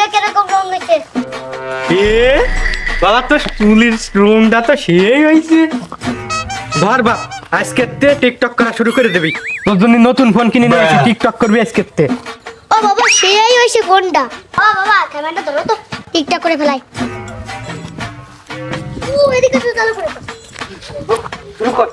চুলে কিরকম রং হয়েছে? বাবা তো চুলের রংটা তো সেই হয়েছে। ধর বা আজকে টিকটক করা শুরু করে দিবি। তোর জন্য নতুন ফোন কিনে নিয়ে আসি, টিকটক করবি আজকে। ও বাবা সেই হয়েছে ফোনটা। ও বাবা ক্যামেরাটা ধরো তো, টিকটক করে ফেলাই। ও এদিকে তো চালু করে দাও। শুরু কর।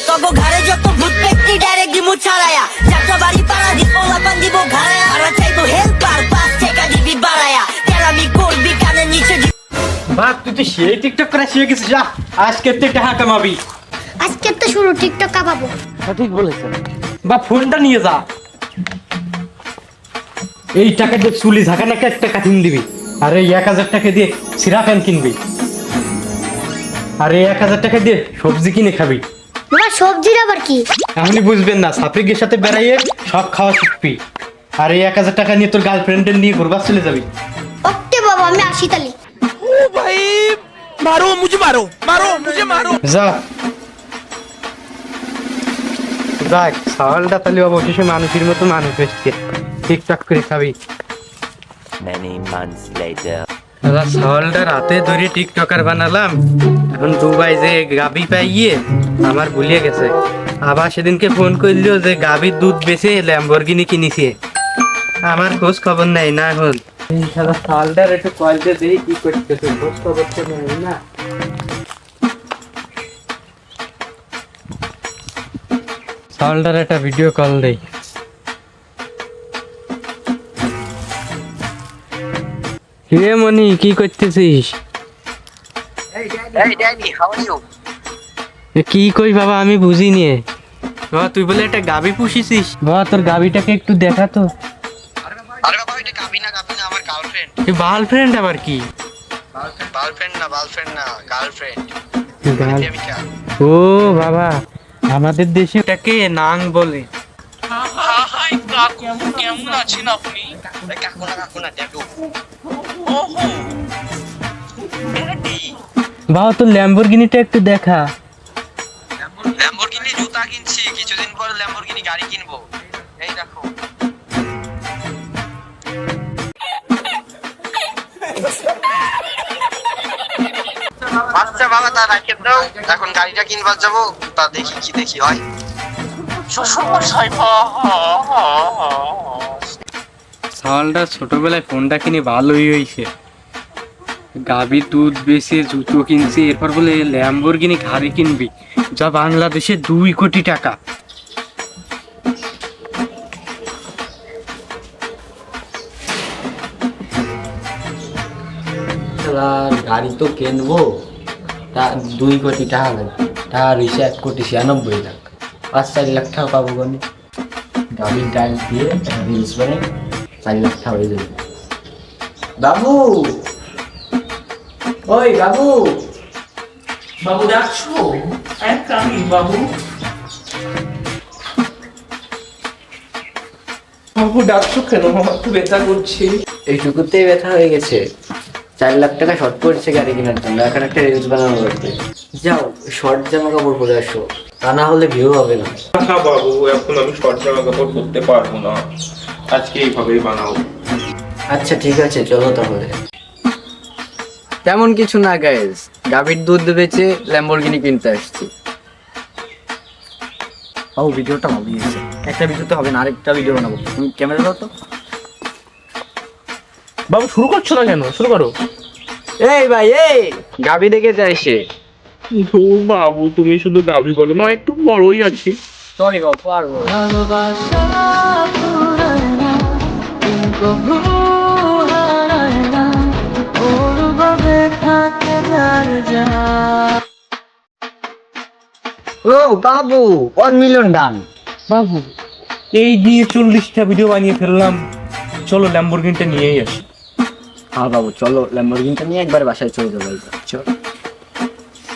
তগো ঘরে যত ভূত ব্যক্তি ডাইরেক্ট দিমু ছাড়ায়া যাত্রা বাড়ি পাড়া দিব লাপান দিব ঘাড়ায়া আর চাইবো হেল্পার পাস থেকে দিবি বাড়ায়া কেরামি করবি কানে নিচে বা তুই তো সেই টিকটক করা শিখে গেছিস। যা আজকে টাকা কামাবি। আজকে তো শুরু টিকটক কাঁপাবো। ঠিক বলেছেন। বা ফোনটা নিয়ে যা। এই টাকা দিয়ে চুলি ঝাঁকা নাকি একটা কাটিং দিবি। আর এই 1000 টাকা দিয়ে সিরা প্যান কিনবি। আর এই 1000 টাকা দিয়ে সবজি কিনে খাবি। বাবা সবজির আবার কি? এমনি বুঝবেন না, সাফরিকের সাথে বেড়াইয়ে সব খাওয়া শিখবি। আর এই 1000 টাকা নিয়ে তোর গার্লফ্রেন্ডের নিয়ে ঘুরবার চলে যাবি। ওকে বাবা আমি আসি তালি। ओ भाई मारो मुझे मारो मारो मुझे मारो যা যাক, সওয়ালটা তাহলে অবশেষে মানুষের মতো মানুষ হচ্ছে, ঠিকঠাক করে খাবি। Many months later. দাদা সওয়ালটা রাতে ধরে টিকটকার বানালাম, এখন দুবাই যে গাবি পাইয়ে আমার ভুলিয়ে গেছে। আবার সেদিনকে ফোন করলো যে গাবির দুধ বেচে ল্যাম্বরগিনি কিনেছে, আমার খোঁজ খবর নাই না। এখন সাদা সওয়ালটার একটু কল দিয়ে দেই কি করতেছে, খোঁজ খবর তো নেই না। সওয়ালটার একটা ভিডিও কল দেই। রে মনি কি করতেছিস? Hey Danny, how are you? কি কই বাবা আমি বুঝিনি। বাবা তুই বলে একটা গাবি পুষিছিস, বাবা তোর গাবিটাকে একটু দেখা তো। আরে বাবা এটা গাবি না আমার গার্লফ্রেন্ড। গার্লফ্রেন্ড আবার কি? গার্লফ্রেন্ড না গার্লফ্রেন্ড। ও বাবা আমাদের দেশে এটাকে নাং বলে। हाय काकू কেমন আছেন আপনি কাকু না দেখো। ওহো ড্যাডি বাবা তোর ল্যাম্বরগিনিটা একটু দেখা। ল্যাম্বরগিনি জুতা কিনছি, কিছুদিন পর ল্যাম্বরগিনি গাড়ি কিনবো। এই দেখো। আচ্ছা বাবা তা রাখে দাও, এখন গাড়িটা কিনবার যাবো, তা দেখি হয়। শ্বশুরমশাই সওয়ালটা ছোটবেলায় ফোনটা কিনে ভালোই হয়েছে, গাভীর দুধ বেচে জুতো কিনছে, এরপর বলে ল্যাম্বরগিনি গাড়ি কিনবি, যা বাংলাদেশে 2 কোটি টাকা। গাড়ি তো কিনবো, তা 2 কোটি টাকা লাগবে। টাকা রয়েছে 1,96,00,000। 5-4 লাখ টাকা পাবো কোনে? গাড়ির টাইম দিয়ে রিলস বানাই 4 লাখ টাকা হয়ে যাবে। বাবু, ওই বাবু, বাবু ডাকছো? এক কামি বাবু বাবু ডাকছো কেন? আমার তো ব্যথা করছে। এইটুকুতেই ব্যথা হয়ে গেছে। 4 লাখ টাকা শর্ট পড়ছে গাড়ি কেনার জন্য, এখন একটা রিলস বানানো লাগবে। যাও শর্ট জামা কাপড় পরে আসো, তা না হলে ভিউ হবে না। না বাবু, এখন আমি শর্ট জামা কাপড় পরতে পারবো না, আজকে এইভাবেই বানাও। আচ্ছা ঠিক আছে চলো তাহলে। তেমন কিছু না গাইস, গাভীর দুধ বেচে ল্যাম্বরগিনি কিনতে আসছি। ও ভিডিওটা ভালো হয়েছে, একটা ভিডিওতে হবে না, আরেকটা ভিডিও বানাবো। তুমি ক্যামেরা দাও তো। বাবু শুরু করছো না কেন? শুরু করো। এই ভাই এই গাভী দেখে যায় সে। ও বাবু, তুমি শুধু গাবি বলো না, একটু বড়ই আছি। সরি বাবু পারবো। ও বাবু 1 মিলিয়ন ডান। বাবু এই দিয়ে 40টা ভিডিও বানিয়ে ফেললাম, চলো ল্যাম্বরগিনিটা নিয়েই আসি। হ্যাঁ বাবু চলো ল্যাম্বরগিনিটা নিয়ে একবার বাসায় চলে যাবো। চলো।